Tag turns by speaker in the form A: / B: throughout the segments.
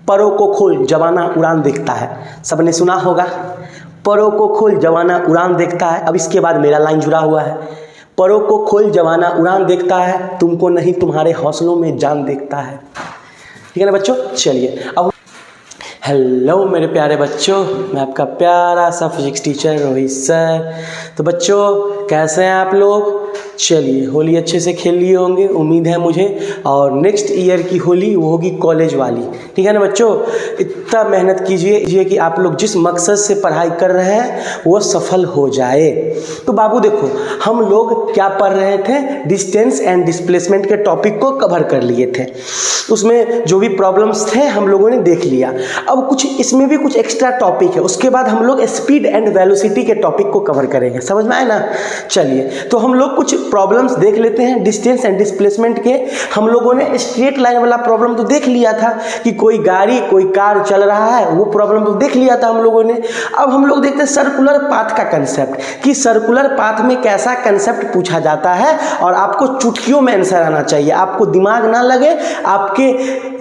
A: परों को खोल जवाना उड़ान देखता है, सबने सुना होगा। परों को खोल जवाना उड़ान देखता है। अब इसके बाद मेरा लाइन जुड़ा हुआ है, परों को खोल जवाना उड़ान देखता है, तुमको नहीं तुम्हारे हौसलों में जान देखता है। ठीक है ना बच्चों। चलिए अब हेलो मेरे प्यारे बच्चों, मैं आपका प्यारा सा फिजिक्स टीचर रोहित सर। तो बच्चों कैसे हैं आप लोग? चलिए होली अच्छे से खेल लिए होंगे उम्मीद है मुझे, और नेक्स्ट ईयर की होली वो होगी कॉलेज वाली। ठीक है ना बच्चों। इतना मेहनत कीजिए कि आप लोग जिस मकसद से पढ़ाई कर रहे हैं वो सफल हो जाए। तो बाबू देखो, हम लोग क्या पढ़ रहे थे, डिस्टेंस एंड डिस्प्लेसमेंट के टॉपिक को कवर कर लिए थे। उसमें जो भी प्रॉब्लम्स थे हम लोगों ने देख लिया। अब कुछ इसमें भी कुछ एक्स्ट्रा टॉपिक है, उसके बाद हम लोग स्पीड एंड वेलोसिटी के टॉपिक को कवर करेंगे। समझ में आए ना? चलिए तो हम लोग कुछ प्रॉब्लम्स देख लेते हैं डिस्टेंस एंड डिस्प्लेसमेंट के। हम लोगों ने स्ट्रेट लाइन वाला प्रॉब्लम तो देख लिया था कि कोई गाड़ी कोई कार चल रहा है, वो प्रॉब्लम तो देख लिया था हम लोगों ने। अब हम लोग देखते हैं सर्कुलर पाथ का कंसेप्ट, कि सर्कुलर पाथ में कैसा कंसेप्ट पूछा जाता है, और आपको चुटकियों में आंसर आना चाहिए। आपको दिमाग ना लगे, आपके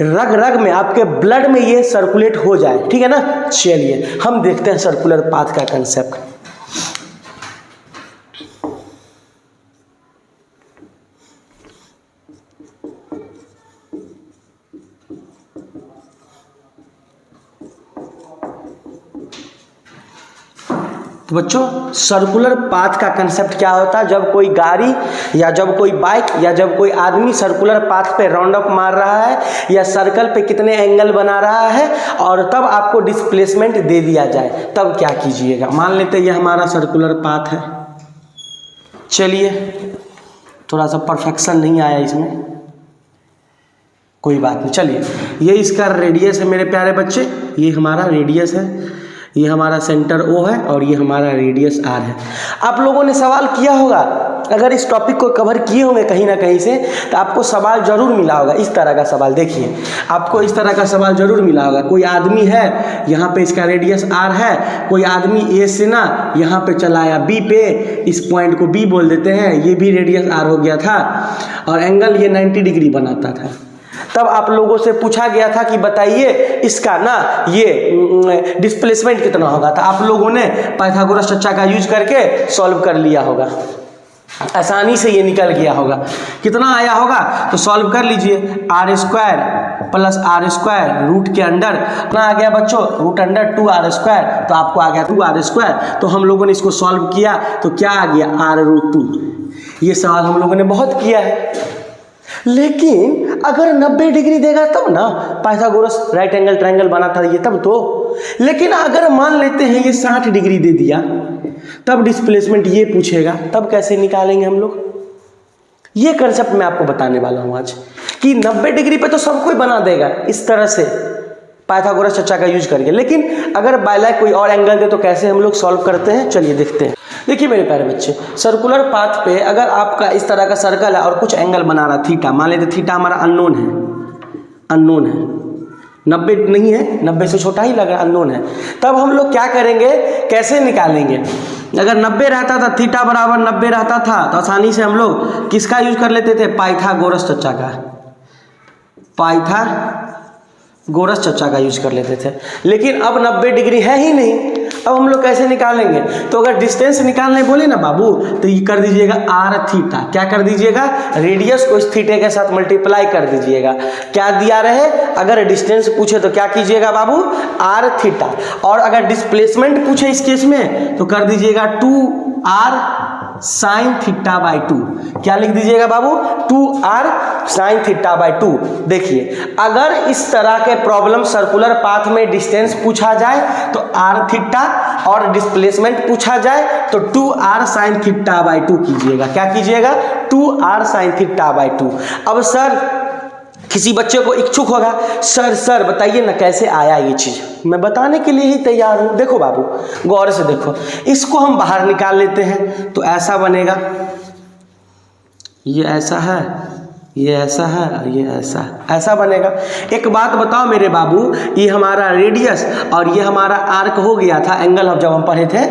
A: रग रग में, आपके ब्लड में ये सर्कुलेट हो जाए। ठीक है ना। चलिए हम देखते हैं सर्कुलर पाथ का कंसेप्ट। तो बच्चों सर्कुलर पाथ का कंसेप्ट क्या होता है? जब कोई गाड़ी या जब कोई बाइक या जब कोई आदमी सर्कुलर पाथ पे राउंड अप मार रहा है या सर्कल पे कितने एंगल बना रहा है, और तब आपको डिस्प्लेसमेंट दे दिया जाए, तब क्या कीजिएगा? मान लेते हैं ये हमारा सर्कुलर पाथ है। चलिए थोड़ा सा परफेक्शन नहीं आया इसमें, कोई बात नहीं। चलिए ये इसका रेडियस है मेरे प्यारे बच्चे, ये हमारा रेडियस है, ये हमारा सेंटर O है और ये हमारा रेडियस R है। आप लोगों ने सवाल किया होगा, अगर इस टॉपिक को कवर किए होंगे कहीं ना कहीं से, तो आपको सवाल जरूर मिला होगा इस तरह का सवाल। देखिए आपको इस तरह का सवाल जरूर मिला होगा। कोई आदमी है, यहाँ पे इसका रेडियस R है, कोई आदमी A से ना यहाँ पे चला आया B पे, इस पॉइंट को B बोल देते हैं, ये भी रेडियस R हो गया था, और एंगल ये 90 डिग्री बनाता था। तब आप लोगों से पूछा गया था कि बताइए इसका ना ये डिस्प्लेसमेंट कितना होगा, तो आप लोगों ने पाइथागोरस चच्चा का यूज करके सॉल्व कर लिया होगा, आसानी से ये निकल गया होगा। कितना आया होगा तो सॉल्व कर लीजिए, R² प्लस R² रूट के अंडर कितना आ गया बच्चों, रूट अंडर 2R², तो आपको आ गया 2R²। तो हम लोगों ने इसको सॉल्व किया तो क्या आ गया, R√2। ये सवाल हम लोगों ने बहुत किया है। लेकिन अगर 90 डिग्री देगा तब ना, पाइथागोरस राइट एंगल ट्रायंगल बना था ये तब तो। लेकिन अगर मान लेते हैं ये 60 डिग्री दे दिया, तब डिस्प्लेसमेंट ये पूछेगा, तब कैसे निकालेंगे हम लोग? ये कंसेप्ट मैं आपको बताने वाला हूं आज, कि 90 डिग्री पे तो सब कोई बना देगा इस तरह से पाइथागोरस चच्चा का यूज करके। लेकिन अगर बायलैक कोई और एंगल दे तो कैसे हम लोग सॉल्व करते हैं, चलिए देखते हैं। देखिए मेरे प्यारे बच्चे, सर्कुलर पाथ पे अगर आपका इस तरह का सर्कल है और कुछ एंगल बना रहा थीटा, मान लेते थीटा हमारा अननोन है, 90 नहीं है, 90 से छोटा ही लग रहा, अननोन है, तब हम लोग क्या करेंगे, कैसे निकालेंगे? अगर 90 रहता था, थीटा बराबर 90 रहता था, तो आसानी से हम लोग किसका यूज कर लेते थे, पाइथागोरस चच्चा का, पाइथागोरस चच्चा का यूज कर लेते थे। लेकिन अब 90 डिग्री है ही नहीं, अब हम लोग कैसे निकालेंगे? तो अगर डिस्टेंस निकालने बोले ना बाबू, तो ये कर दीजिएगा आर थीटा। क्या कर दीजिएगा, रेडियस को इस थीटे के साथ मल्टीप्लाई कर दीजिएगा। क्या दिया रहे, अगर डिस्टेंस पूछे तो क्या कीजिएगा बाबू, आर थीटा, और अगर डिस्प्लेसमेंट पूछे इस केस में तो कर दीजिएगा 2r साइन थीटा बाई 2। क्या लिख दीजिएगा बाबू, 2r साइन थीटा बाई 2। देखिए अगर इस तरह के प्रॉब्लम सर्कुलर पाथ में डिस्टेंस पूछा जाए तो r थीटा, और डिस्प्लेसमेंट पूछा जाए तो 2r साइन थीटा बाई 2 कीजिएगा। क्या कीजिएगा, 2r साइन थीटा बाई 2। अब सर किसी बच्चे को इच्छुक होगा, सर बताइए ना कैसे आया ये चीज, मैं बताने के लिए ही तैयार हूं। देखो बाबू गौर से देखो, इसको हम बाहर निकाल लेते हैं तो ऐसा बनेगा, ये ऐसा है, ये ऐसा है, ये ऐसा बनेगा। एक बात बताओ मेरे बाबू, ये हमारा रेडियस और ये हमारा आर्क हो गया था एंगल, जब हम पढ़े थे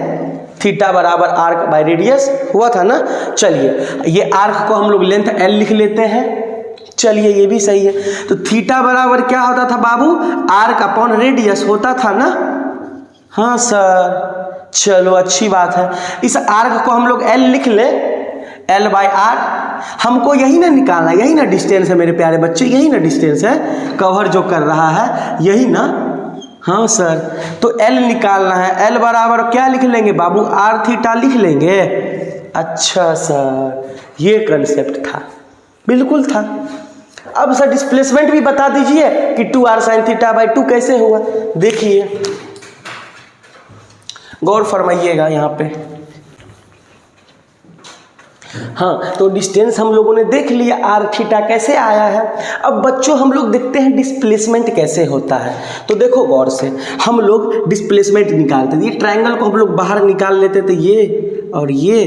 A: थीटा बराबर आर्क बाय रेडियस हुआ था ना। चलिए ये आर्क को हम लोग लेंथ L लिख लेते हैं, चलिए ये भी सही है। तो थीटा बराबर क्या होता था बाबू, आर्क अपॉन रेडियस होता था ना। हाँ सर, चलो अच्छी बात है। इस आर्क को हम लोग एल लिख ले, एल बाई आर। हमको यही ना निकालना, यही ना डिस्टेंस है मेरे प्यारे बच्चे, यही ना डिस्टेंस है कवर जो कर रहा है, यही ना। हाँ सर, तो एल निकालना है। एल बराबर क्या लिख लेंगे बाबू, आर थीटा लिख लेंगे। अच्छा सर, ये कंसेप्ट था, बिल्कुल था। अब सर डिस्प्लेसमेंट भी बता दीजिए कि 2r sin थीटा बाई 2 कैसे हुआ। देखिए गौर फरमाइएगा यहाँ पे। हाँ, तो डिस्टेंस हम लोगों ने देख लिया, आर थीटा कैसे आया है। अब बच्चों हम लोग देखते हैं डिस्प्लेसमेंट कैसे होता है। तो देखो गौर से, हम लोग डिस्प्लेसमेंट निकालते थे। ये ट्रायंगल को हम लोग बाहर निकाल लेते थे, ये और ये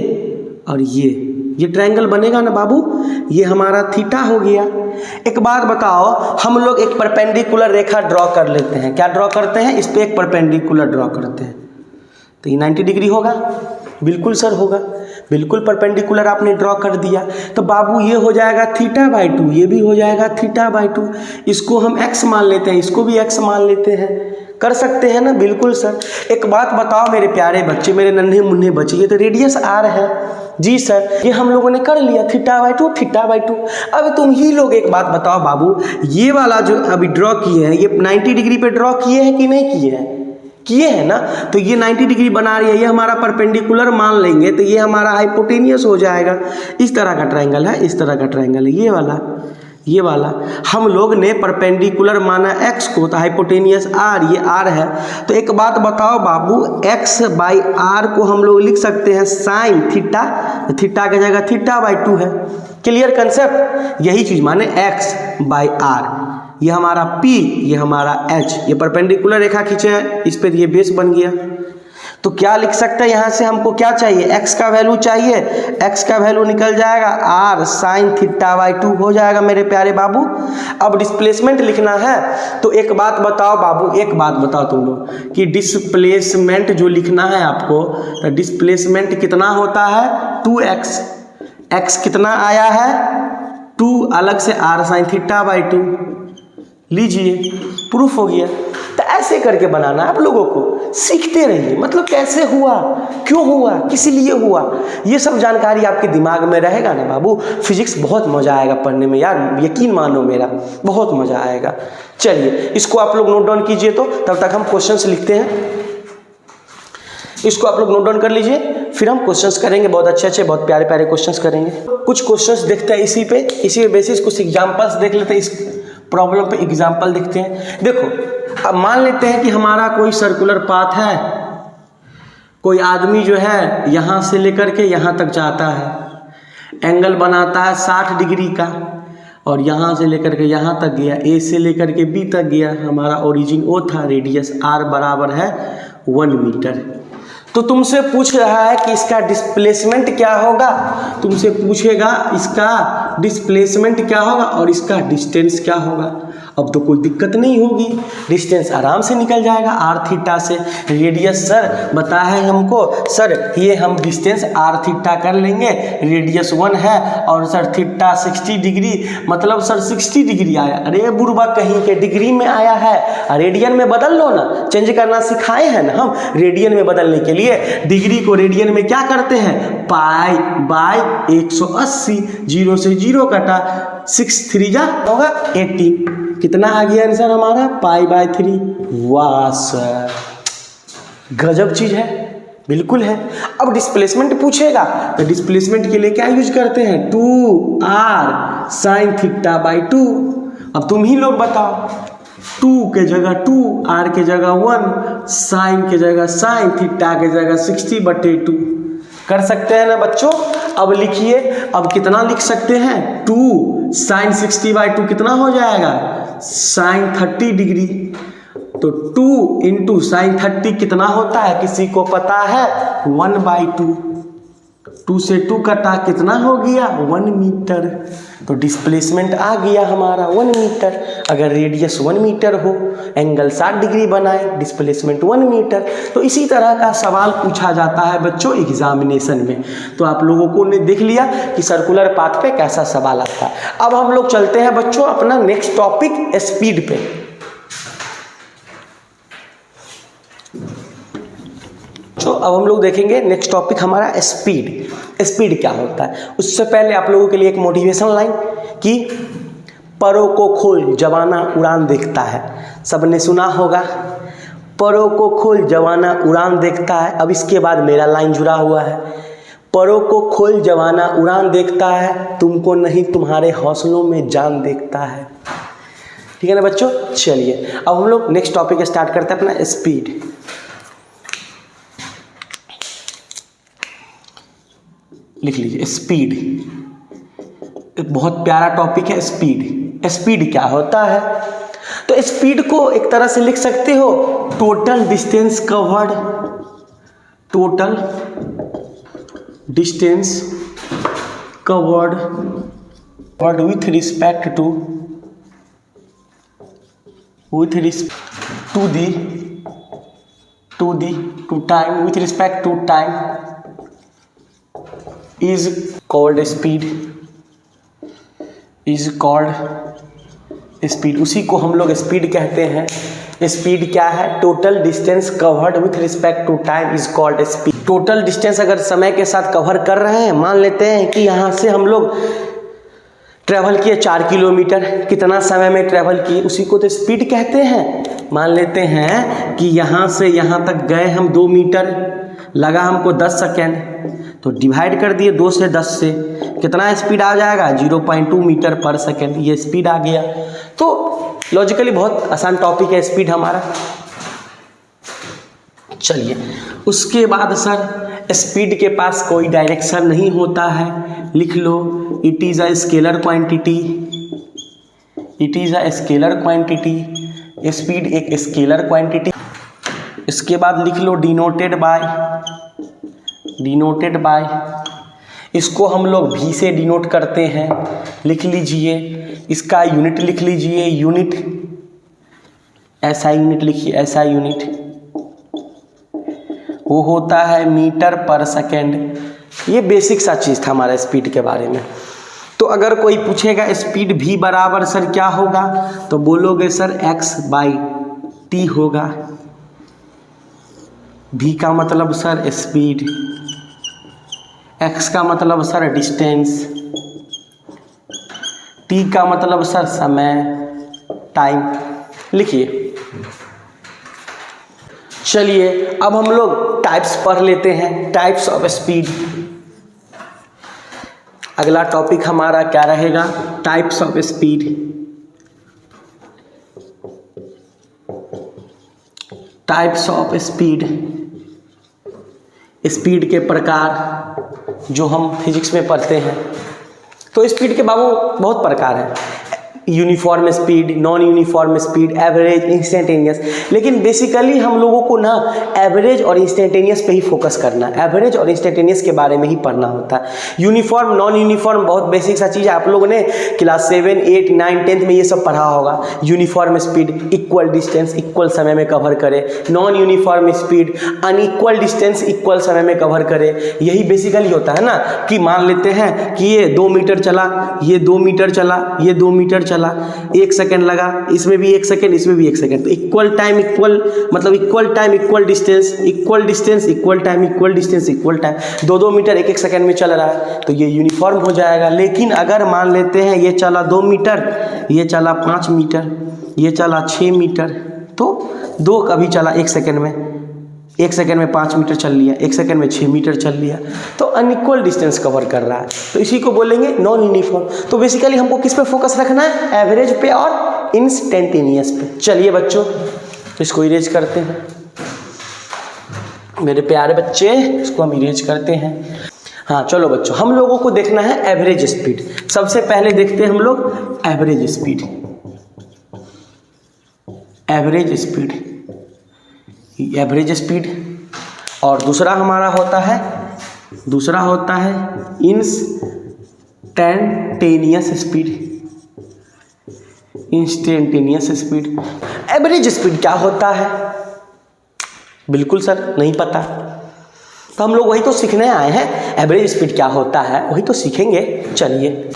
A: और ये ट्रायंगल बनेगा ना बाबू, ये हमारा थीटा हो गया। एक बात बताओ, हम लोग एक परपेंडिकुलर रेखा ड्रॉ कर लेते हैं। क्या ड्रॉ करते हैं, इस पे एक परपेंडिकुलर ड्रॉ करते हैं, तो ये 90 डिग्री होगा। बिल्कुल सर होगा, बिल्कुल परपेंडिकुलर आपने ड्रॉ कर दिया। तो बाबू ये हो जाएगा थीटा बाई 2, ये भी हो जाएगा थीटा बाई 2। इसको हम x मान लेते हैं, इसको भी x मान लेते हैं। कर सकते हैं ना, बिल्कुल सर। एक बात बताओ मेरे प्यारे बच्चे, मेरे नन्हे मुन्ने बच्चे, ये तो रेडियस r है। जी सर, ये हम लोगों ने कर लिया, थीटा बाई 2, थीटा बाई 2। अब तुम ही लोग एक बात बताओ बाबू, ये वाला जो अभी ड्रॉ किए हैं, ये 90 डिग्री पे ड्रॉ किए हैं कि नहीं किए हैं, किए हैं ना। तो ये 90 डिग्री बना रही है, ये हमारा परपेंडिकुलर मान लेंगे, तो ये हमारा हाइपोटेनियस हो जाएगा। इस तरह का ट्रायंगल है, इस तरह का ट्रायंगल है, ये वाला हम लोग ने परपेंडिकुलर माना x को, तो हाइपोटेनियस r, ये r है। तो एक बात बताओ बाबू, x बाई r को हम लोग लिख सकते हैं साइन थीटा, थीटा की जगह थीटा बाई 2 है। क्लियर कंसेप्ट, यही चीज माने x बाई r, ये हमारा P, ये हमारा H, ये परपेंडिकुलर रेखा खींचे हैं, इस पर ये बेस बन गया। तो क्या लिख सकते हैं यहाँ से, हमको क्या चाहिए, x का वैल्यू चाहिए। x का वैल्यू निकल जाएगा r साइन थीटा बाई 2 हो जाएगा मेरे प्यारे बाबू। अब डिस्प्लेसमेंट लिखना है, तो एक बात बताओ बाबू, एक बात बताओ तुम लोग कि डिस्प्लेसमेंट जो लिखना है आपको, तो डिस्प्लेसमेंट कितना होता है, 2x। x कितना आया है, 2, अलग से r साइन थीटा बाई 2। लीजिए, प्रूफ हो गया। तो ऐसे करके बनाना आप लोगों को, सीखते रहिए। मतलब कैसे हुआ, क्यों हुआ, किस लिए हुआ, ये सब जानकारी आपके दिमाग में रहेगा ना बाबू। फिजिक्स बहुत मज़ा आएगा पढ़ने में यार, यकीन मानो मेरा, बहुत मज़ा आएगा। चलिए इसको आप लोग नोट डाउन कीजिए, तो तब तक हम क्वेश्चंस लिखते हैं। इसको आप लोग नोट डाउन कर लीजिए, फिर हम क्वेश्चंस करेंगे। बहुत अच्छे बहुत प्यारे प्यारे क्वेश्चंस करेंगे। कुछ क्वेश्चंस देखते हैं इसी पे बेसिस, कुछ एग्जाम्पल्स देख लेते हैं। इस प्रॉब्लम पे एग्जाम्पल देखते हैं। देखो अब मान लेते हैं कि हमारा कोई सर्कुलर पाथ है, कोई आदमी जो है यहाँ से लेकर के यहाँ तक जाता है, एंगल बनाता है 60 डिग्री का, और यहाँ से लेकर के यहाँ तक गया, ए से लेकर के बी तक गया। हमारा ओरिजिन ओ था, रेडियस r बराबर है 1 मीटर। तो तुमसे पूछ रहा है कि इसका डिस्प्लेसमेंट क्या होगा, तुमसे पूछेगा इसका डिस्प्लेसमेंट क्या होगा और इसका डिस्टेंस क्या होगा। अब तो कोई दिक्कत नहीं होगी, डिस्टेंस आराम से निकल जाएगा r थीटा से। रेडियस सर बता है हमको, सर ये हम डिस्टेंस r थीटा कर लेंगे, रेडियस 1 है और सर थीटा 60 डिग्री, मतलब सर 60 डिग्री आया। अरे बुरबा कहीं के डिग्री में आया है, रेडियन में बदल लो ना, चेंज करना सिखाए हैं ना हम। रेडियन में बदलने के लिए डिग्री को रेडियन में क्या करते हैं, पाई बाय 180, 0 से 0 कटा, 6 3 जा होगा 18। कितना आ गया आंसर हमारा, पाई बाय 3। वाह सर, गजब चीज है, बिल्कुल है। अब डिस्प्लेसमेंट पूछेगा तो डिस्प्लेसमेंट के लिए क्या यूज करते हैं, 2r साइन थीटा बाई 2। अब तुम ही लोग बताओ, 2 के जगह 2, r के जगह 1, साइन के जगह साइन, थीटा के जगह 60/2। कर सकते हैं ना बच्चों। अब लिखिए, अब कितना लिख सकते हैं, 2 साइन 60/2 कितना हो जाएगा, साइन 30 डिग्री। तो 2 इंटू साइन 30 कितना होता है, किसी को पता है, 1/2। 2 से 2 कटा कितना हो गया 1 मीटर। तो डिस्प्लेसमेंट आ गया हमारा 1 मीटर। अगर रेडियस 1 मीटर हो, एंगल 60 डिग्री बनाए, डिस्प्लेसमेंट 1 मीटर। तो इसी तरह का सवाल पूछा जाता है बच्चों एग्जामिनेशन में। तो आप लोगों को ने देख लिया कि सर्कुलर पाथ पे कैसा सवाल आता है। अब हम लोग चलते हैं बच्चों अपना नेक्स्ट टॉपिक स्पीड पे। तो अब हम लोग देखेंगे नेक्स्ट टॉपिक हमारा स्पीड। स्पीड क्या होता है, उससे पहले आप लोगों के लिए एक मोटिवेशन लाइन कि परों को खोल जवाना उड़ान देखता है। सबने सुना होगा, परों को खोल जवाना उड़ान देखता है। अब इसके बाद मेरा लाइन जुड़ा हुआ है, परों को खोल जवाना उड़ान देखता है, तुमको नहीं तुम्हारे हौसलों में जान देखता है। ठीक है ना बच्चों। चलिए अब हम लोग नेक्स्ट टॉपिक स्टार्ट करते हैं अपना स्पीड। लिख लीजिए स्पीड, एक बहुत प्यारा टॉपिक है स्पीड। स्पीड क्या होता है, तो स्पीड को एक तरह से लिख सकते हो total distance covered, total distance covered with respect to time, with respect to time is called speed, उसी को हम लोग स्पीड कहते हैं। स्पीड क्या है, total distance covered with respect to time is called speed. Total distance अगर समय के साथ कवर कर रहे हैं, मान लेते हैं कि यहाँ से हम लोग ट्रैवल किए 4 किलोमीटर, कितना समय में ट्रैवल किए, उसी को तो स्पीड कहते हैं। मान लेते हैं कि यहाँ से यहाँ तक गए हम 2 मीटर, लगा हमको 10 सेकेंड, तो डिवाइड कर दिए 2 से 10 से, कितना स्पीड आ जाएगा 0.2 मीटर पर सेकेंड, ये स्पीड आ गया। तो लॉजिकली बहुत आसान टॉपिक है स्पीड हमारा। चलिए उसके बाद सर स्पीड के पास कोई डायरेक्शन नहीं होता है, लिख लो it is a scalar quantity, it is a scalar quantity, speed एक स्केलर क्वांटिटी। इसके बाद लिख लो डिनोटेड बाय, इसको हम लोग भी से डिनोट करते हैं, लिख लीजिए। इसका यूनिट लिख लीजिए, यूनिट ऐसा यूनिट लिखिए, ऐसा यूनिट वो होता है मीटर पर सेकेंड। ये बेसिक सा चीज़ था हमारा स्पीड के बारे में। तो अगर कोई पूछेगा स्पीड भी बराबर सर क्या होगा, तो बोलोगे सर x/t होगा। v का मतलब सर स्पीड, x का मतलब सर डिस्टेंस, t का मतलब सर समय, टाइम। लिखिए। चलिए अब हम लोग टाइप्स पढ़ लेते हैं, टाइप्स ऑफ स्पीड। अगला टॉपिक हमारा क्या रहेगा, types of speed. Types of speed, speed के प्रकार जो हम फिजिक्स में पढ़ते हैं। तो स्पीड के बाबू बहुत प्रकार हैं, uniform speed, non uniform speed, average, instantaneous. लेकिन बेसिकली हम लोगों को ना एवरेज और इंस्टेंटेनियस पे ही फोकस करना है, एवरेज और इंस्टेंटेनियस के बारे में ही पढ़ना होता है। यूनिफॉर्म नॉन यूनिफॉर्म बहुत बेसिक सा चीज़ है, आप लोगों ने क्लास 7, 8, 9, 10 में ये सब पढ़ा होगा। Uniform speed equal distance equal समय में कवर करे, non uniform speed unequal distance equal समय में कवर करे। यही बेसिकली होता है ना, कि मान लेते हैं कि ये 2 मीटर चला, ये 2 मीटर चला, ये 2 मीटर चला, 1 सेकेंड लगा, इसमें भी 1 सेकेंड, इसमें भी 1 सेकेंड। तो इक्वल टाइम इक्वल मतलब equal time equal distance, equal distance equal time, equal distance equal time. 2-2 metre 1-1 second में चल रहा है, तो ये यूनिफॉर्म हो जाएगा। लेकिन अगर मान लेते हैं ये चला 2 मीटर, ये चला 5 मीटर, ये चला 6 मीटर, तो 2 कभी चला 1 सेकेंड में, 1 सेकेंड में 5 मीटर चल लिया, 1 सेकेंड में 6 मीटर चल लिया, तो अनइक्वल डिस्टेंस कवर कर रहा है, तो इसी को बोलेंगे नॉन यूनिफॉर्म। तो बेसिकली हमको किस पे फोकस रखना है, एवरेज पे और इंस्टेंटेनियस पे। चलिए बच्चों तो इसको इरेज करते हैं, मेरे प्यारे बच्चे इसको हम इरेज करते हैं। हाँ चलो बच्चों, हम लोगों को देखना है एवरेज स्पीड। सबसे पहले देखते हैं हम लोग average speed, average speed, average speed. और दूसरा हमारा होता है दूसरा होता है instantaneous speed. Instantaneous speed. Average speed क्या होता है? बिल्कुल सर नहीं पता, तो हम लोग वही तो सीखने आए हैं। एवरेज स्पीड क्या होता है वही तो सीखेंगे। चलिए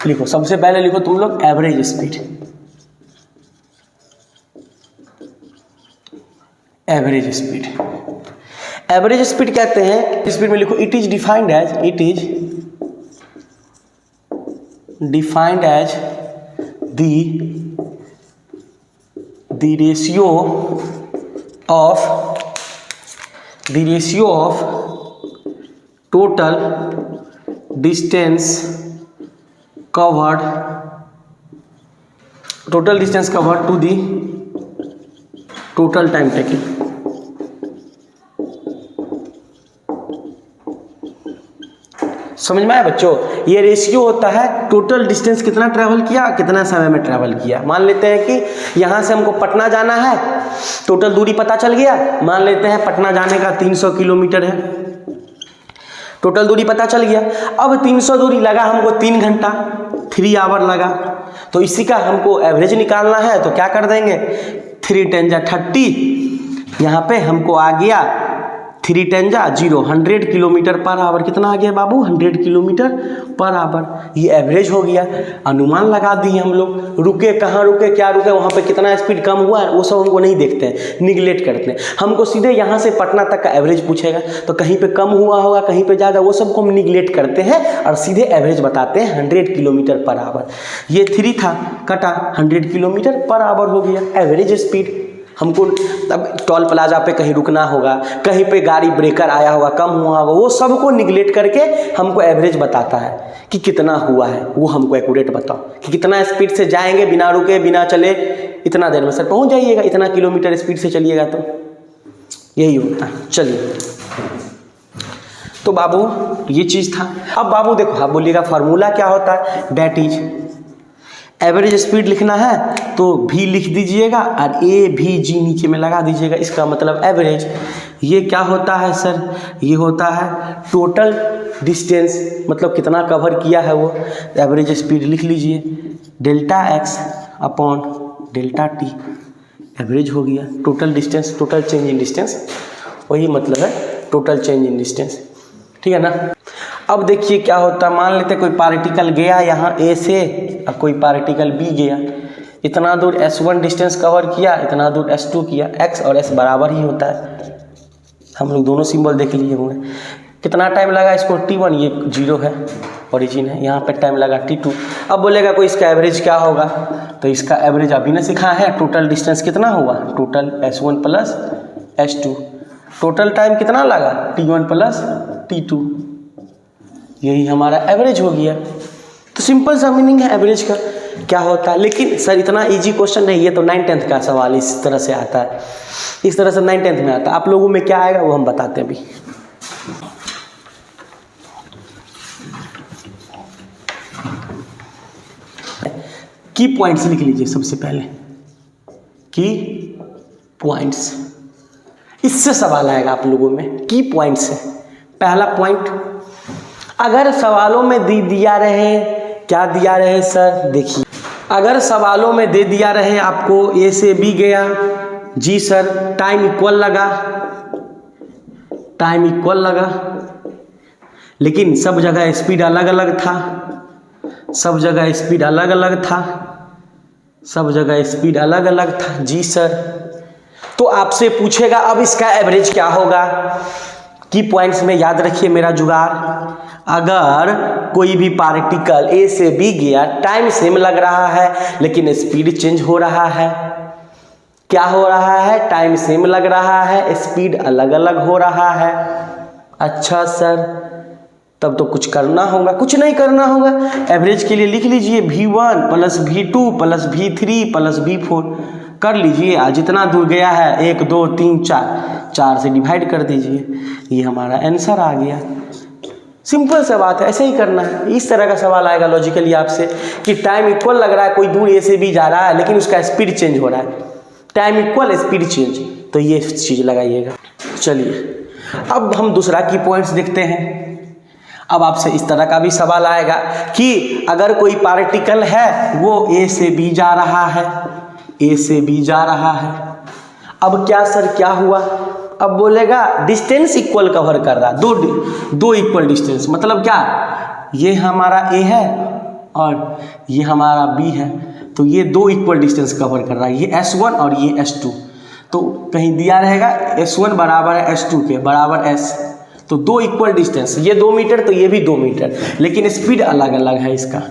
A: लिखो, सबसे पहले लिखो तुम लोग average speed. Average speed, average speed कहते हैं, स्पीड में लिखो it is defined as, it is defined as the ratio of total distance covered to the total time taken। समझ में आया बच्चों? ये रेशियो होता है टोटल डिस्टेंस कितना ट्रैवल किया, कितना समय में ट्रैवल किया। मान लेते हैं कि यहाँ से हमको पटना जाना है, टोटल दूरी पता चल गया। मान लेते हैं पटना जाने का 300 किलोमीटर है, टोटल दूरी पता चल गया। अब 300 दूरी लगा हमको 3 घंटा, 3 आवर लगा। तो इसी का हमको एवरेज निकालना है, तो क्या कर देंगे, 3 10 जा 30, यहाँ पे हमको आ गया 3 10 जा 0, 100 किलोमीटर पर आवर। कितना आ गया बाबू? 100 किलोमीटर पर आवर। ये एवरेज हो गया। अनुमान लगा दिए हम लोग। रुके कहाँ रुके, क्या रुके, वहाँ पे कितना स्पीड कम हुआ है वो सब हमको नहीं देखते हैं, निगलेक्ट करते हैं। हमको सीधे यहाँ से पटना तक का एवरेज पूछेगा, तो कहीं पे कम हुआ होगा, कहीं पे ज़्यादा, वो सबको हम निगलेक्ट करते हैं और सीधे एवरेज बताते हैं 100 किलोमीटर पर आवर। ये 3 था, कटा 100 किलोमीटर पर आवर हो गया एवरेज स्पीड। हमको तब टोल प्लाजा पे कहीं रुकना होगा, कहीं पे गाड़ी ब्रेकर आया होगा, कम हुआ होगा, वो सबको निगलेक्ट करके हमको एवरेज बताता है कि कितना हुआ है। वो हमको एक्यूरेट बताओ कि कितना स्पीड से जाएंगे, बिना रुके बिना चले, इतना देर में सर पहुंच जाइएगा, इतना किलोमीटर स्पीड से चलिएगा, तो यही होता है। चलिए तो बाबू ये चीज़ था। अब बाबू देखो, आप बोलिएगा फार्मूला क्या होता है, दैट इज एवरेज स्पीड लिखना है तो भी लिख दीजिएगा और ए भी जी नीचे में लगा दीजिएगा, इसका मतलब एवरेज। ये क्या होता है सर, ये होता है टोटल डिस्टेंस, मतलब कितना कवर किया है वो। एवरेज स्पीड लिख लीजिए, delta x upon delta T, average हो गया। Total distance, total change in distance, वही मतलब है टोटल चेंज इन डिस्टेंस, ठीक है ना। अब देखिए क्या होता है, मान लेते कोई पार्टिकल गया यहाँ ए से और कोई पार्टिकल बी गया, इतना दूर S1 डिस्टेंस कवर किया, इतना दूर S2 किया। x और s बराबर ही होता है, हम लोग दोनों सिंबल देख लिए होंगे। कितना टाइम लगा इसको, T1, ये 0 है, ओरिजिन है, यहाँ पे टाइम लगा T2। अब बोलेगा कोई इसका एवरेज क्या होगा, तो इसका एवरेज अभी ने सिखा है। टोटल डिस्टेंस कितना हुआ, total S1 plus S2, total time कितना लगा, T1 प्लस T2, यही हमारा एवरेज हो गया। तो सिंपल सा मीनिंग है एवरेज का क्या होता है। लेकिन सर इतना इजी क्वेश्चन नहीं, ये तो 9th 10th का सवाल इस तरह से आता है, इस तरह से 9th 10th में आता है। आप लोगों में क्या आएगा वो हम बताते हैं अभी। की पॉइंट्स लिख लीजिए सबसे पहले, की पॉइंट्स, इससे सवाल आएगा आप लोगों में। की पॉइंट्स है पहला पॉइंट। अगर सवालों में दे दिया रहे, क्या दिया रहे सर, देखिए अगर सवालों में दे दिया रहे आपको ए से बी गया, जी सर, टाइम इक्वल लगा, टाइम इक्वल लगा, लेकिन सब जगह स्पीड अलग अलग था, सब जगह स्पीड अलग अलग था, सब जगह स्पीड अलग अलग था, जी सर। तो आपसे पूछेगा अब इसका एवरेज क्या होगा। की पॉइंट्स में याद रखिए मेरा जुगाड़, अगर कोई भी पार्टिकल ए से बी गया, टाइम सेम लग रहा है लेकिन स्पीड चेंज हो रहा है, क्या हो रहा है, टाइम सेम लग रहा है, स्पीड अलग अलग हो रहा है। अच्छा सर, तब तो कुछ करना होगा, कुछ नहीं करना होगा। एवरेज के लिए लिख लीजिए V1 plus V2 plus V3 plus V4, कर लीजिए। आज जितना दूर गया है 1 2 3 4, 4 से डिवाइड कर दीजिए, ये हमारा आंसर आ गया। सिंपल सा बात है, ऐसे ही करना है। इस तरह का सवाल आएगा लॉजिकली आपसे कि टाइम इक्वल लग रहा है, कोई दूर ए से बी जा रहा है लेकिन उसका स्पीड चेंज हो रहा है, टाइम इक्वल स्पीड चेंज, तो ये चीज़ लगाइएगा। चलिए अब हम दूसरा की पॉइंट्स देखते हैं। अब आपसे इस तरह का भी सवाल आएगा कि अगर कोई पार्टिकल है वो ए से बी जा रहा है, ए से बी जा रहा है, अब क्या सर क्या हुआ? अब बोलेगा डिस्टेंस इक्वल कवर कर रहा है, दो इक्वल डिस्टेंस, मतलब क्या, ये हमारा ए है और ये हमारा बी है, तो ये दो इक्वल डिस्टेंस कवर कर रहा है, ये S1 और ये S2। तो कहीं दिया रहेगा S1 बराबर है S2 के बराबर S, तो दो इक्वल डिस्टेंस, ये 2 मीटर तो ये भी 2 मीटर, लेकिन स्पीड अलग अलग है इसका,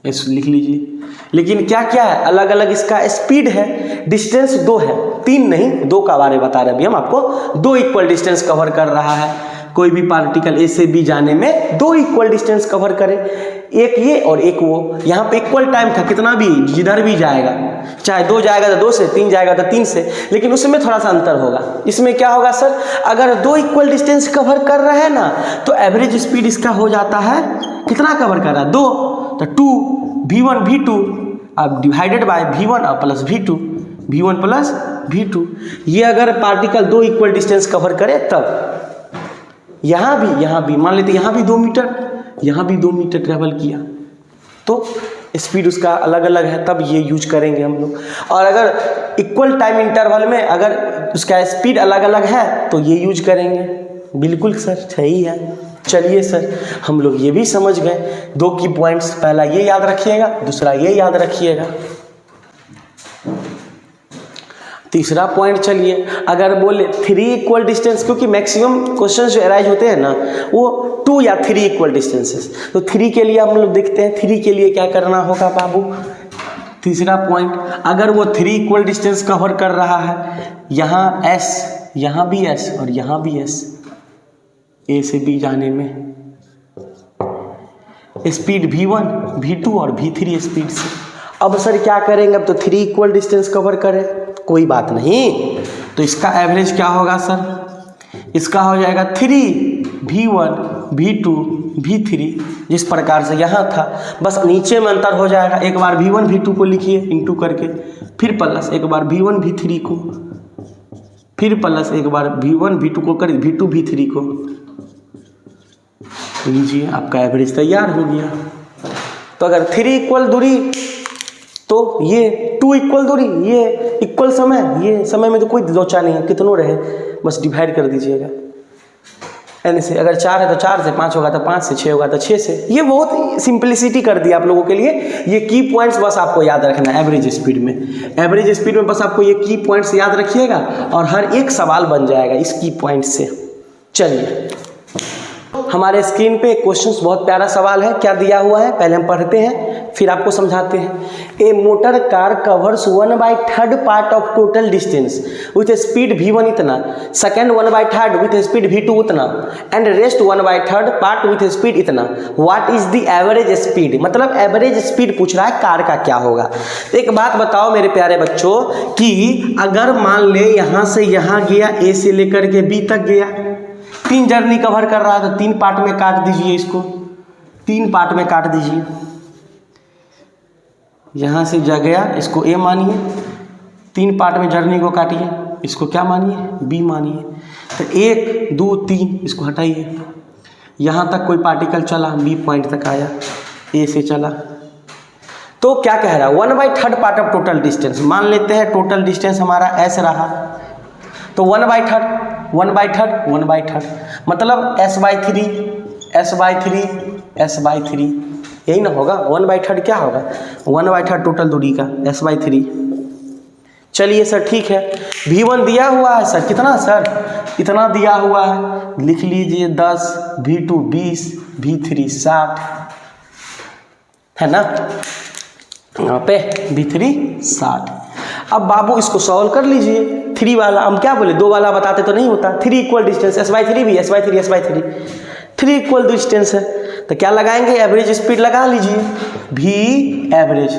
A: इस लिख लीजिए। लेकिन क्या क्या है अलग अलग, इसका स्पीड है, डिस्टेंस 2 है, 3 नहीं 2 का बारे बता रहे अभी हम आपको। 2 इक्वल डिस्टेंस कवर कर रहा है, कोई भी पार्टिकल ए से बी जाने में 2 इक्वल डिस्टेंस कवर करे, एक ये और एक वो। यहाँ पे इक्वल टाइम था, कितना भी जिधर भी जाएगा, चाहे 2 जाएगा तो 2 से, 3 जाएगा तो 3 से, लेकिन उसमें थोड़ा सा अंतर होगा। इसमें क्या होगा सर, अगर 2 इक्वल डिस्टेंस कवर कर रहे हैं ना तो एवरेज स्पीड इसका हो जाता है, कितना कवर कर रहा है 2, तो 2 V1 V2 अब divided by V1 plus V2, V1 plus V2। ये अगर पार्टिकल 2 इक्वल डिस्टेंस कवर करे तब यहाँ भी मान लेते यहाँ भी 2 मीटर, यहाँ भी 2 मीटर ट्रेवल किया, तो स्पीड उसका अलग अलग है, तब ये यूज करेंगे हम लोग। और अगर इक्वल टाइम इंटरवल में अगर उसका स्पीड अलग अलग है तो ये यूज करेंगे। बिल्कुल सर सही है। चलिए सर हम लोग ये भी समझ गए 2 की पॉइंट्स, पहला ये याद रखिएगा, दूसरा ये याद रखिएगा। तीसरा पॉइंट चलिए, अगर बोले 3 इक्वल डिस्टेंस, क्योंकि मैक्सिमम क्वेश्चन जो अराइज होते हैं ना वो 2 या 3 इक्वल डिस्टेंसेस, तो 3 के लिए हम लोग देखते हैं 3 के लिए क्या करना होगा बाबू। तीसरा पॉइंट, अगर वो 3 इक्वल डिस्टेंस कवर कर रहा है, यहाँ S, यहाँ भी S और यहाँ भी S, ए से बी जाने में स्पीड V1 V2 और V3 स्पीड से। अब सर क्या करेंगे, अब तो 3 इक्वल डिस्टेंस कवर करें, कोई बात नहीं, तो इसका एवरेज क्या होगा सर, इसका हो जाएगा 3 V1 V2 V3, जिस प्रकार से यहाँ था, बस नीचे में अंतर हो जाएगा। एक बार V1 V2 को लिखिए इंटू करके, फिर प्लस एक बार V1 V3 को, फिर प्लस एक बार V1 V2 को कर V2 V3 को, लीजिए आपका एवरेज तैयार हो गया। तो अगर 3 इक्वल दूरी तो ये 2 इक्वल दूरी, ये इक्वल समय, ये समय में तो कोई लोचा नहीं है, कितनों रहे बस डिवाइड कर दीजिएगा n से। अगर 4 है तो 4 से, 5 होगा तो 5 से, 6 होगा तो 6 से। ये बहुत सिंपलिसिटी कर दिया आप लोगों के लिए। ये की पॉइंट्स बस आपको याद रखना है एवरेज स्पीड में, एवरेज स्पीड में बस आपको ये की पॉइंट्स याद रखिएगा और हर एक सवाल बन जाएगा इस की पॉइंट से। चलिए हमारे स्क्रीन पे क्वेश्चंस बहुत प्यारा सवाल है, क्या दिया हुआ है पहले हम पढ़ते हैं फिर आपको समझाते हैं। A motor car covers 1/3 part of total distance with speed V1 इतना, सेकेंड 1/3 विथ स्पीड V2 उतना, and rest 1/3 part with speed इतना। What is the average speed, मतलब एवरेज स्पीड पूछ रहा है कार का क्या होगा। एक बात बताओ मेरे प्यारे बच्चों कि अगर मान ले यहाँ से यहाँ गया, ए से लेकर के बी तक गया, 3 जर्नी कवर कर रहा है, तो 3 पार्ट में काट दीजिए इसको, 3 पार्ट में काट दीजिए। यहाँ से जा गया, इसको ए मानिए, 3 पार्ट में जर्नी को काटिए, इसको क्या मानिए बी मानिए। तो 1 2 3 इसको हटाइए, यहाँ तक कोई पार्टिकल चला, बी पॉइंट तक आया, ए से चला, तो क्या कह रहा है 1/3 पार्ट ऑफ टोटल डिस्टेंस। मान लेते हैं टोटल डिस्टेंस हमारा S रहा, तो 1/3 मतलब S/3 यही ना होगा। 1/3 क्या होगा, 1/3 टोटल दूरी का S/3। चलिए सर ठीक है, V1 दिया हुआ है सर, कितना सर इतना दिया हुआ है, लिख लीजिए 10, V2 20, V3 60 है ना, यहाँ पे V3 60। अब बाबू इसको सॉल्व कर लीजिए, 3 वाला हम क्या बोले, 2 वाला बताते तो नहीं होता। 3 इक्वल डिस्टेंस S/3 भी S/3 3 इक्वल डिस्टेंस है, तो क्या लगाएंगे एवरेज स्पीड लगा लीजिए, V एवरेज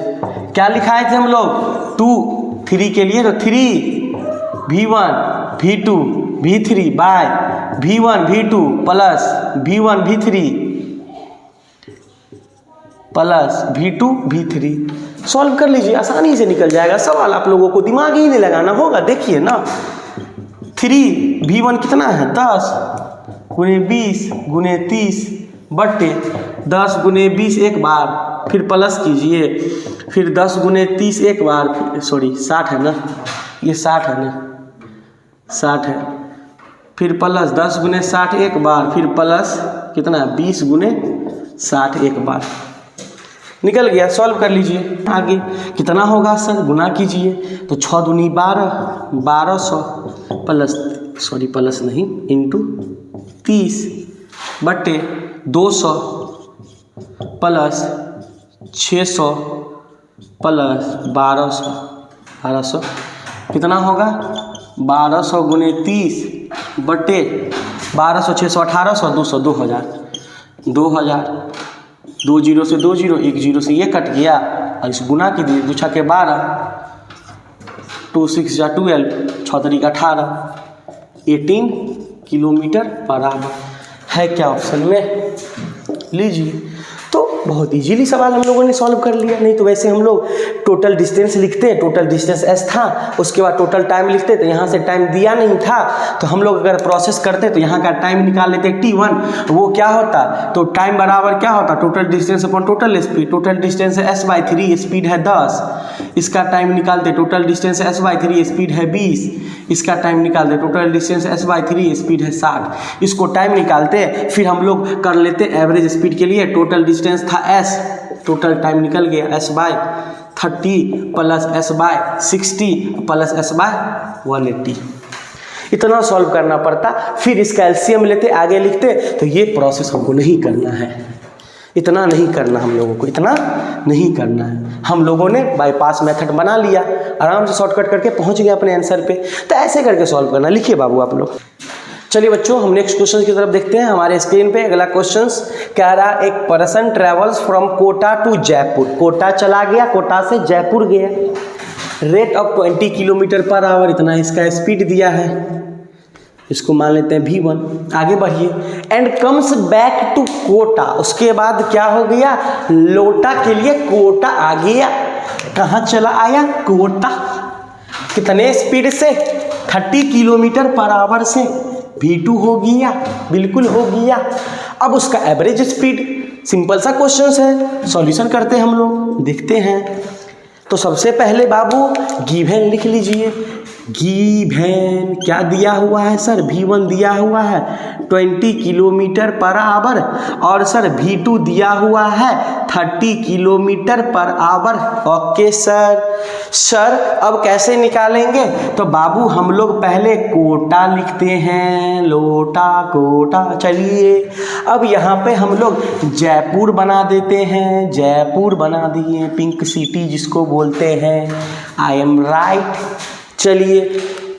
A: क्या लिखाए थे हम लोग 2 3 के लिए, तो 3 V1 V2 V3 bye V1 V2 plus V1 V3 plus V2 V3। Solve कर लीजिए, आसानी से निकल जाएगा सवाल। आप लोगों को दिमाग ही नहीं लगाना होगा। देखिए ना 3 V1 कितना है 10 गुने 20 गुने 30 बट्टे 10 गुने 20 एक बार, फिर प्लस कीजिए, फिर 10 गुने 30 एक बार, सॉरी 60 है ना, ये 60 है ना, 60 है, फिर प्लस 10 गुने 60 एक बार, फिर प्लस कितना 20 गुने 60 एक बार। निकल गया। सॉल्व कर लीजिए। आगे कितना होगा सर, गुना कीजिए। तो 6 दूनी 12, 1200 प्लस, सॉरी प्लस नहीं, इंटू 30 बट्टे 200 प्लस 600 प्लस 1200 कितना होगा 1200 गुने 30 बट्टे 1200 600 1800 200 2000 2 जीरो से 2 जीरो, 1 जीरो से ये कट गया और इस गुना के दिए 2 छक्के 12 2 6 जा 12 6 तरीक 18 18 किलोमीटर पर आवर है क्या ऑप्शन में। लीजिए, तो बहुत इजीली सवाल हम लोगों ने सॉल्व कर लिया। नहीं तो वैसे हम लोग टोटल डिस्टेंस लिखते, टोटल डिस्टेंस s था, उसके बाद टोटल टाइम लिखते, तो यहाँ से टाइम दिया नहीं था तो हम लोग अगर प्रोसेस करते तो यहाँ का टाइम निकाल लेते t1, वो क्या होता, तो टाइम बराबर क्या होता, total distance upon total speed. Total distance है s/3, स्पीड है 10, इसका टाइम निकालते, टोटल डिस्टेंस s/3 स्पीड है 20, इसका टाइम निकालते, टोटल डिस्टेंस s/3 स्पीड है 60, इसको टाइम निकालते, फिर हम लोग कर लेते एवरेज स्पीड के लिए। टोटल डिस्टेंस था s, टोटल टाइम निकल गया s/30 plus s/60 plus s/180। इतना सॉल्व करना पड़ता, फिर इसका एलसीएम लेते, आगे लिखते। तो ये प्रोसेस हमको नहीं करना है, इतना नहीं करना हम लोगों को, इतना नहीं करना है। हम लोगों ने बाईपास मेथड बना लिया, आराम से शॉर्टकट करके पहुंच गए अपने आंसर पे। तो ऐसे करके सॉल्व करना। लिखिए बाबू आप लोग। चलिए बच्चों, हम नेक्स्ट क्वेश्चन की तरफ देखते हैं। हमारे स्क्रीन पे अगला क्वेश्चन कह रहा, एक person travels from Kota to Jaipur. Kota चला गया, कोटा से जयपुर गया, rate of 20 kilometre per hour, इतना इसका स्पीड दिया है, इसको मान लेते हैं v1। आगे बढ़िए। And comes back to Kota, उसके बाद क्या हो गया, लोटा के लिए कोटा आ गया। कहाँ चला आया, कोटा। कितने स्पीड से, 30 किलोमीटर पर आवर से। v2 हो गया, बिल्कुल हो गया। अब उसका एवरेज स्पीड, सिंपल सा क्वेश्चन है, सॉल्यूशन करते हैं हम लोग, देखते हैं। तो सबसे पहले बाबू गिवन लिख लीजिए। गिवन क्या दिया हुआ है सर, v1 दिया हुआ है 20 किलोमीटर पर आवर, और सर v2 दिया हुआ है 30 kilometre per our. Okay sir. Sir अब कैसे निकालेंगे, तो बाबू हम लोग पहले कोटा लिखते हैं, लोटा कोटा। चलिए अब यहाँ पे हम लोग जयपुर बना देते हैं, जयपुर बना दिए, पिंक सिटी जिसको बोलते हैं। I am right. चलिए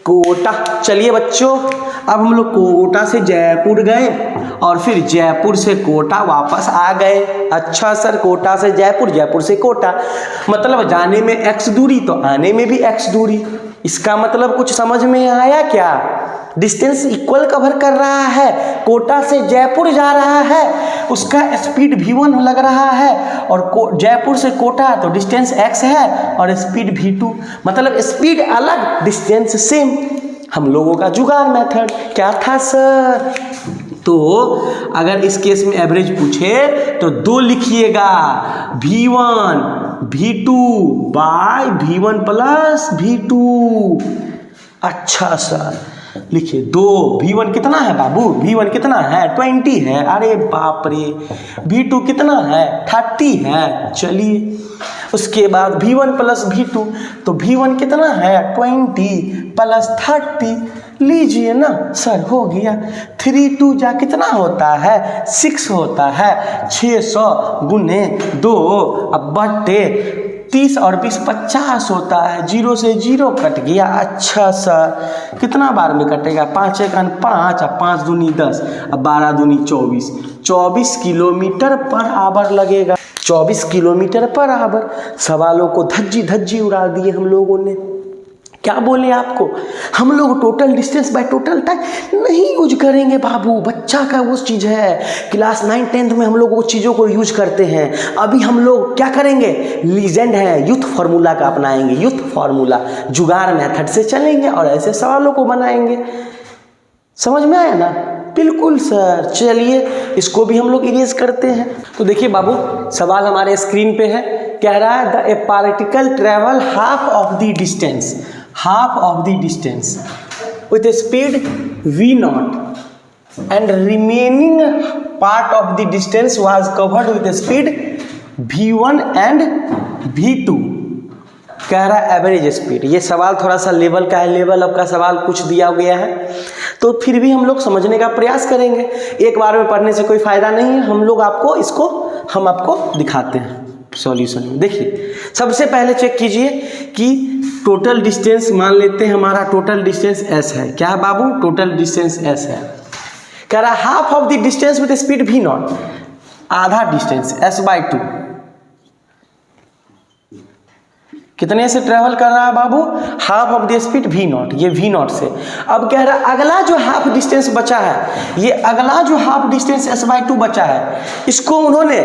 A: कोटा, चलिए बच्चों अब हम लोग कोटा से जयपुर गए और फिर जयपुर से कोटा वापस आ गए। अच्छा सर, कोटा से जयपुर, जयपुर से कोटा, मतलब जाने में x दूरी तो आने में भी x दूरी। इसका मतलब कुछ समझ में आया क्या, डिस्टेंस इक्वल कवर कर रहा है। कोटा से जयपुर जा रहा है, उसका स्पीड v1 लग रहा है, और जयपुर से कोटा तो डिस्टेंस x है और स्पीड v2, मतलब स्पीड अलग डिस्टेंस सेम। हम लोगों का जुगाड़ मेथड क्या था सर, तो अगर इस केस में एवरेज पूछे तो 2 लिखिएगा, v1 v2 bye v1 plus v2। अच्छा सर, लिखिए 2, v1 कितना है बाबू, v1 कितना है 20 है, अरे बाप रे। v2 कितना है 30 है। चलिए उसके बाद v1 प्लस v2, तो v1 कितना है 20 प्लस 30। लीजिए ना सर, हो गया। 3 2 जा कितना होता है 6 होता है, 600 गुने 2 अब बट्टे 30 और 20 50 होता है, 0 से 0 कट गया। अच्छा सर, कितना बार में कटेगा, 5 1 5 और 5 दूनी 10, अब 12 दूनी 24, 24 किलोमीटर पर आवर लगेगा, 24 किलोमीटर पर आवर। सवालों को धज्जी धज्जी उड़ा दिए हम लोगों ने। क्या बोले आपको, हम लोग total distance by total time नहीं यूज करेंगे बाबू, बच्चा का वो चीज़ है, क्लास 9-10 में हम लोग वो चीज़ों को यूज करते हैं। अभी हम लोग क्या करेंगे, लीजेंड है, यूथ फार्मूला का अपनाएंगे, यूथ फार्मूला जुगाड़ मेथड से चलेंगे और ऐसे सवालों को बनाएंगे। समझ में आया ना? बिल्कुल सर। चलिए इसको भी हम लोग इरेज करते हैं। तो देखिए बाबू, सवाल हमारे स्क्रीन पे है, कह रहा है ए particle travel half of the distance, half of the distance with speed v0 and remaining part of the distance was covered with speed v1 and v2। कह रहा है एवरेज स्पीड। ये सवाल थोड़ा सा लेवल का है, लेवल अप का सवाल कुछ दिया गया है, तो फिर भी हम लोग समझने का प्रयास करेंगे। एक बार में पढ़ने से कोई फायदा नहीं है, हम लोग आपको इसको हम आपको दिखाते हैं सॉल्यूशन में। देखिए सबसे पहले चेक कीजिए कि टोटल डिस्टेंस मान लेते हैं, हमारा टोटल डिस्टेंस s है। क्या है बाबू, टोटल डिस्टेंस s है। कह रहा है half of the distance with speed v0, आधा डिस्टेंस s/2 कितने से ट्रेवल कर रहा है बाबू, half of the speed v0, ये v0 से। अब कह रहा है अगला जो हाफ डिस्टेंस बचा है, ये अगला जो हाफ डिस्टेंस s/2 बचा है, इसको उन्होंने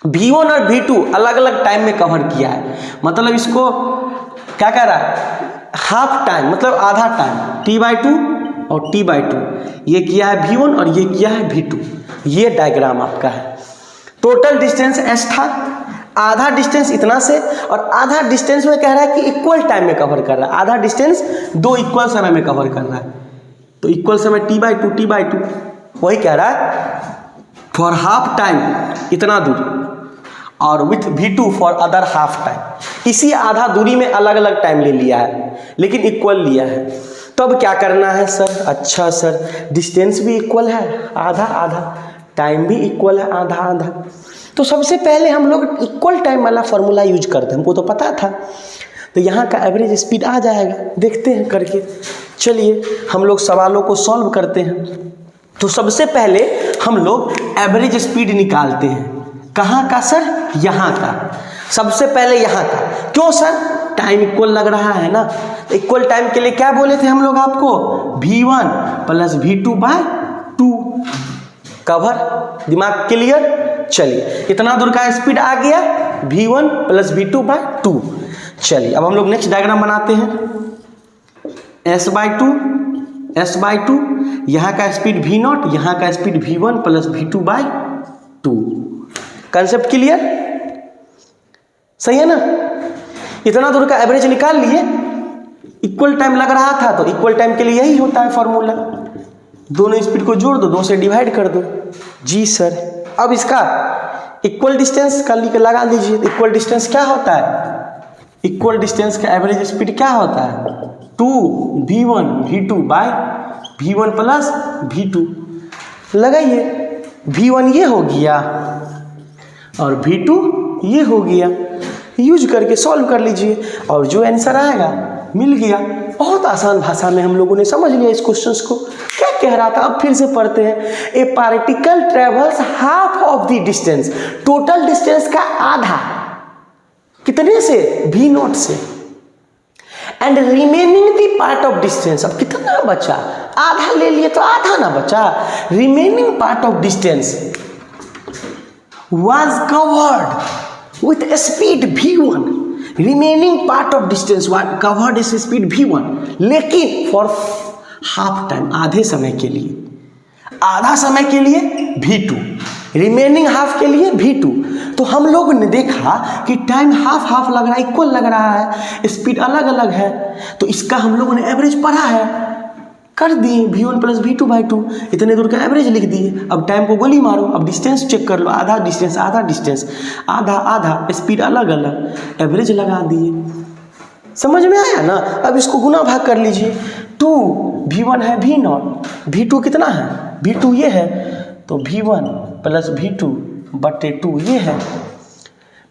A: v1 और v2 अलग अलग टाइम में कवर किया है। मतलब इसको क्या कह रहा है, हाफ टाइम मतलब आधा टाइम t/2 और t/2, ये किया है v1 और ये किया है v2। ये डायग्राम आपका है। टोटल डिस्टेंस s था, आधा डिस्टेंस इतना से और आधा डिस्टेंस में कह रहा है कि इक्वल टाइम में कवर कर रहा है, आधा डिस्टेंस 2 इक्वल समय में कवर कर रहा है। तो इक्वल समय t/2 वही कह रहा है फॉर हाफ टाइम इतना दूर, और with v2 for other half time. इसी आधा दूरी में अलग अलग टाइम ले लिया है लेकिन इक्वल लिया है। तब क्या करना है सर, अच्छा सर डिस्टेंस भी इक्वल है आधा आधा, टाइम भी इक्वल है आधा आधा, तो सबसे पहले हम लोग इक्वल टाइम वाला फॉर्मूला यूज करते हैं, हमको तो पता था। तो यहाँ का एवरेज स्पीड आ जाएगा, देखते हैं करके। चलिए हम लोग सवालों को सॉल्व करते हैं। तो सबसे पहले हम लोग एवरेज स्पीड निकालते हैं। कहाँ का सर, यहाँ का। सबसे पहले यहाँ का, क्यों सर, टाइम इक्वल लग रहा है ना। इक्वल टाइम के लिए क्या बोले थे हम लोग आपको, v1 प्लस v2/2। कवर, दिमाग क्लियर। चलिए इतना दूर का स्पीड आ गया, v1 प्लस v2/2। चलिए अब हम लोग नेक्स्ट डायग्राम बनाते हैं। s/2 यहाँ का स्पीड v0, यहाँ का speed v1 plus v2/2। Concept clear, सही है ना। इतना दूर का एवरेज निकाल लिए, इक्वल टाइम लग रहा था तो इक्वल टाइम के लिए यही होता है फॉर्मूला, दोनों स्पीड को जोड़ दो, 2 से डिवाइड कर दो। जी सर। अब इसका इक्वल डिस्टेंस का लगा दीजिए। इक्वल डिस्टेंस क्या होता है, इक्वल डिस्टेंस का एवरेज स्पीड क्या होता है, 2v1 v2/v1 प्लस v2। लगाइए, v1 ये हो गया और v2 ये हो गया, यूज करके सॉल्व कर लीजिए और जो आंसर आएगा मिल गया। बहुत आसान भाषा में हम लोगों ने समझ लिया इस क्वेश्चंस को। क्या कह रहा था, अब फिर से पढ़ते हैं। ए particle travels half of the distance, total distance का आधा, कितने से, v0 से, and remaining the part of distance. अब कितना बचा, आधा ले लिए तो आधा ना बचा, remaining part of distance was covered with speed v1, remaining part of distance was covered with speed v1, लेकिन for half time, आधे समय के लिए, आधा समय के लिए v2, रिमेनिंग हाफ के लिए v2। तो हम लोगों ने देखा कि टाइम हाफ हाफ लग रहा है, इक्वल लग रहा है, स्पीड अलग अलग है, तो इसका हम लोगों ने एवरेज पढ़ा है, कर दिए v1 प्लस v2/2, इतने दूर का एवरेज लिख दिए। अब टाइम को गोली मारो, अब डिस्टेंस चेक कर लो, आधा डिस्टेंस आधा डिस्टेंस, आधा आधा, स्पीड अलग अलग, एवरेज लगा दिए। समझ में आया ना। अब इसको गुना भाग कर लीजिए, 2 v1 है v0, v2 कितना है, v2 ये है, तो v1 प्लस v2/2 ये है,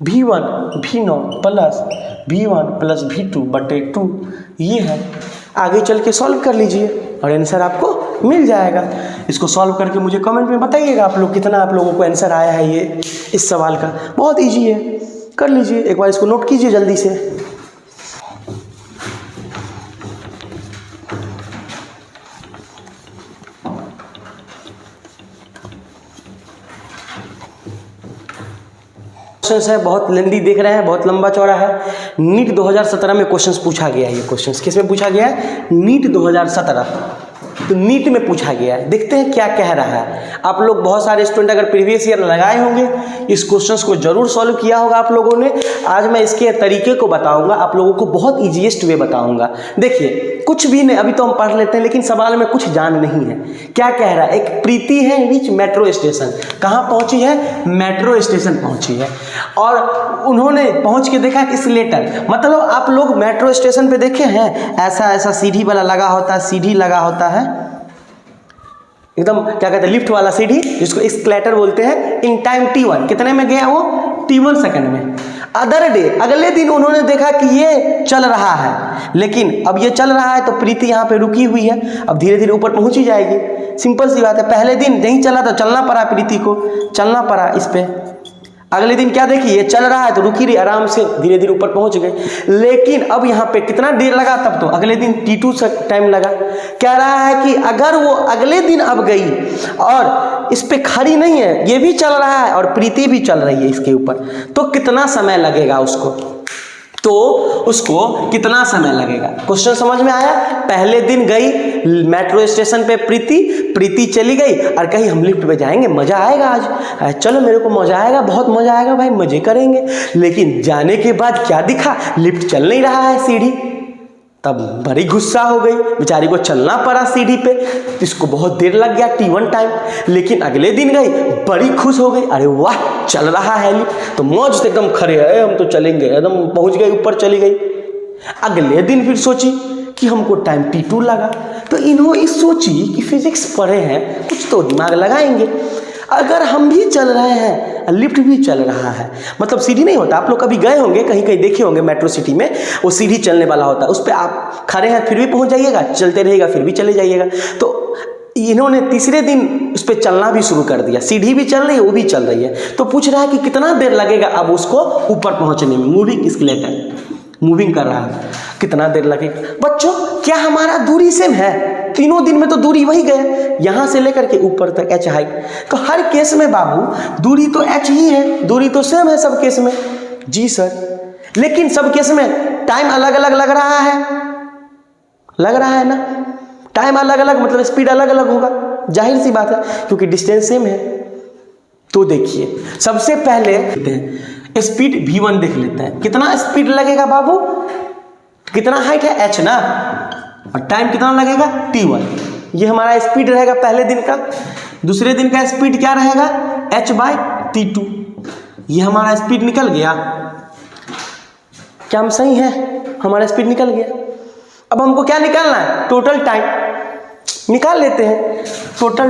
A: v1 v0 plus v1 plus v2/2 ये है। आगे चल के सॉल्व कर लीजिए और आंसर आपको मिल जाएगा। इसको सॉल्व करके मुझे कमेंट में बताइएगा आप लोग कितना आप लोगों को आंसर आया है ये इस सवाल का। बहुत इजी है, कर लीजिए, एक बार इसको नोट कीजिए जल्दी से। क्वेश्चन है, बहुत लेंदी देख रहे हैं, बहुत लंबा चौड़ा है। नीट 2017 में क्वेश्चन पूछा गया है। ये क्वेश्चन किस में पूछा गया है? नीट 2017, तो नीट में पूछा गया है। देखते हैं क्या कह रहा है। आप लोग बहुत सारे स्टूडेंट अगर प्रीवियस ईयर लगाए होंगे, इस क्वेश्चंस को जरूर सॉल्व किया होगा आप लोगों ने। आज मैं इसके तरीके को बताऊंगा, आप लोगों को बहुत ईजीएस्ट वे बताऊंगा। देखिए, कुछ भी नहीं, अभी तो हम पढ़ लेते हैं, लेकिन सवाल में कुछ जान नहीं है। क्या कह रहा है? एक प्रीति है रिच मेट्रो स्टेशन। कहाँ पहुंची है? मेट्रो स्टेशन पहुंची है, और उन्होंने पहुंच के देखा कि स्लेटर, मतलब आप लोग मेट्रो स्टेशन पे देखे हैं, ऐसा ऐसा सीढ़ी वाला लगा होता है, सीढ़ी लगा होता है एकदम, क्या कहते हैं, लिफ्ट वाला सीढ़ी, जिसको एस्केलेटर बोलते हैं। इन टाइम T1, कितने में गया वो? T1 सेकंड में। अदर डे, अगले दिन उन्होंने देखा कि ये चल रहा है, लेकिन अब ये चल रहा है तो प्रीति यहाँ पे रुकी हुई है, अब धीरे धीरे ऊपर पहुंच ही जाएगी। सिंपल सी बात है। पहले दिन नहीं चला तो चलना पड़ा, प्रीति को चलना पड़ा इस पे। अगले दिन क्या देखिए, ये चल रहा है तो रुकी रही, आराम से धीरे धीरे ऊपर पहुंच गए। लेकिन अब यहाँ पे कितना देर लगा? तब तो अगले दिन T2 से टाइम लगा। कह रहा है कि अगर वो अगले दिन अब गई और इस पे खड़ी नहीं है, ये भी चल रहा है और प्रीति भी चल रही है इसके ऊपर, तो कितना समय लगेगा उसको? तो उसको कितना समय लगेगा? क्वेश्चन समझ में आया? पहले दिन गई मेट्रो स्टेशन पे प्रीति चली गई और कहीं हम लिफ्ट पे जाएंगे, मजा आएगा आज, चलो मेरे को मजा आएगा, बहुत मजा आएगा भाई, मजे करेंगे। लेकिन जाने के बाद क्या दिखा? लिफ्ट चल नहीं रहा है, सीढ़ी। तब बड़ी गुस्सा हो गई, बेचारी को चलना पड़ा सीढ़ी पे, इसको बहुत देर लग गया, T1 टाइम। लेकिन अगले दिन गई, बड़ी खुश हो गई, अरे वाह चल रहा है लिफ्ट, तो मौज से एकदम खड़े है, हम तो चलेंगे, एकदम पहुंच गई, ऊपर चली गई। अगले दिन फिर सोची कि हमको टाइम T2 लगा, तो इन्होंने सोची कि फिजिक्स पढ़े हैं, कुछ तो दिमाग लगाएंगे। अगर हम भी चल रहे हैं, लिफ्ट भी चल रहा है, मतलब सीढ़ी नहीं होता, आप लोग कभी गए होंगे, कहीं कहीं देखे होंगे मेट्रो सिटी में, वो सीढ़ी चलने वाला होता है, उस पर आप खड़े हैं फिर भी पहुंच जाइएगा, चलते रहिएगा फिर भी चले जाइएगा। तो इन्होंने तीसरे दिन उस पर चलना भी शुरू कर दिया, सीढ़ी भी चल रही है, वो भी चल रही है। तो पूछ रहा है कि कितना देर लगेगा अब उसको ऊपर पहुंचने में, मूविंग एस्केलेटर मूविंग कर रहा है, कितना देर लगेगा? बच्चों, क्या हमारा दूरी सेम है? तीनों दिन में तो दूरी वही गए, यहाँ से लेकर के ऊपर तक h हाइट। तो हर केस में बाबू दूरी तो h ही है, दूरी तो सेम है सब केस में। जी सर, लेकिन सब केस में टाइम अलग अलग लग रहा है ना? टाइम अलग अलग मतलब स्पीड अलग अलग होगा, जाहिर सी बात है, क्योंकि डिस्टेंस सेम है। तो देखिए, सबसे पहले स्पीड V1 देख लेते हैं, कितना स्पीड लगेगा बाबू? कितना हाइट है? h ना, और टाइम कितना लगेगा? T1। ये हमारा स्पीड रहेगा पहले दिन का। दूसरे दिन का स्पीड क्या रहेगा? h/T2। ये हमारा स्पीड निकल गया। क्या हम सही हैं? हमारा स्पीड निकल गया। अब हमको क्या निकालना है? टोटल टाइम निकाल लेते हैं। टोटल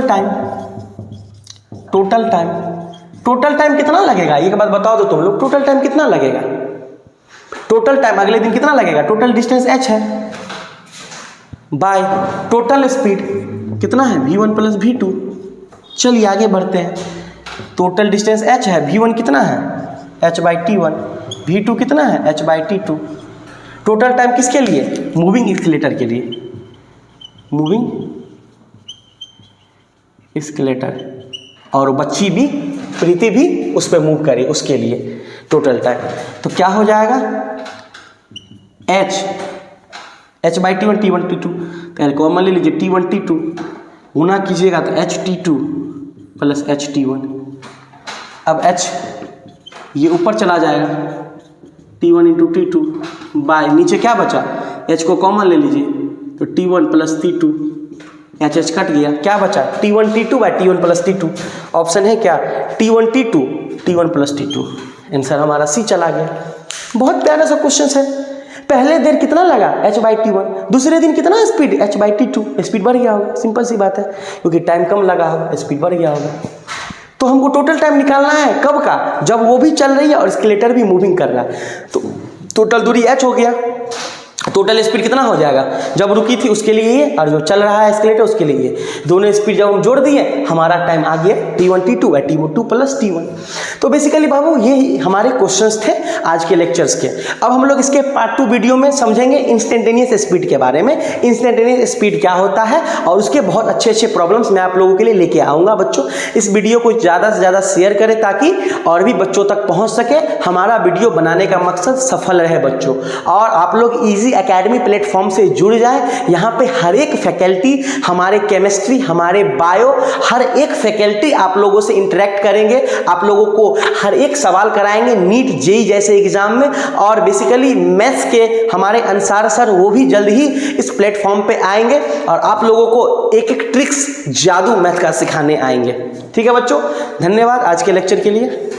A: टाइम कितना लगेगा? एक बात बताओ तो तुम लोग, टोटल टाइम कितना लगेगा? टोटल टाइम अगले दिन कितना लगेगा? टोटल डिस्टेंस h है बाय टोटल स्पीड कितना है? V1 + V2। चलिए आगे बढ़ते हैं। टोटल डिस्टेंस h है, V1 कितना है? h/T1। V2 कितना है? h/T2। टोटल टाइम किसके लिए? मूविंग एस्केलेटर के लिए, मूविंग एस्केलेटर, और बच्ची भी, प्रीति भी उस पर मूव करे, उसके लिए टोटल टाइम। तो क्या हो जाएगा? h/T1, T1 T2, तो कॉमन ले लीजिए, T1 T2 गुना कीजिएगा तो hT2 + hT1। अब h ये ऊपर चला जाएगा, T1 × T2 बाय नीचे क्या बचा? h को कॉमन ले लीजिए, तो T1 + T2, h कट गया, क्या बचा? T1 T2 / T1 + T2। Option है क्या? T1 T2, T1 + T2। Answer हमारा C चला गया। बहुत प्यारा सा क्वेश्चन है। पहले देर कितना लगा? h/T1। दूसरे दिन कितना स्पीड? h/T2। स्पीड बढ़ गया होगा, सिंपल सी बात है, क्योंकि टाइम कम लगा होगा, स्पीड बढ़ गया होगा। तो हमको टोटल टाइम निकालना है, कब का? जब वो भी चल रही है और एस्केलेटर भी मूविंग कर रहा है। तो टोटल दूरी h हो गया, टोटल स्पीड कितना हो जाएगा? जब रुकी थी उसके लिए ये, और जो चल रहा है एस्केलेटर उसके लिए ये, दोनों स्पीड जब हम जोड़ दिए, हमारा टाइम आ गया T1 T2 / T2 + T1। तो तो बेसिकली बाबू ये हमारे क्वेश्चंस थे आज के लेक्चर्स के। अब हम लोग इसके पार्ट 2 वीडियो में समझेंगे इंस्टेंटेनियस स्पीड के बारे में, इंस्टेंटेनियस स्पीड क्या होता है और उसके बहुत अच्छे अच्छे प्रॉब्लम्स मैं आप लोगों के लिए लेके आऊँगा। बच्चों इस वीडियो को ज़्यादा से ज़्यादा शेयर करें ताकि और भी बच्चों तक पहुँच सके, हमारा वीडियो बनाने का मकसद सफल रहे बच्चों। और आप लोग ईजी एकेडमी प्लेटफॉर्म से जुड़ जाए, यहाँ पे हर एक फैकल्टी, हमारे केमिस्ट्री, हमारे बायो, हर एक फैकल्टी आप लोगों से इंटरेक्ट करेंगे, आप लोगों को हर एक सवाल कराएंगे नीट जेई जैसे एग्जाम में। और बेसिकली मैथ्स के हमारे अंसार सर वो भी जल्द ही इस प्लेटफॉर्म पे आएंगे और आप लोगों को एक एक ट्रिक्स जादू मैथ का सिखाने आएंगे। ठीक है बच्चों, धन्यवाद आज के लेक्चर के लिए।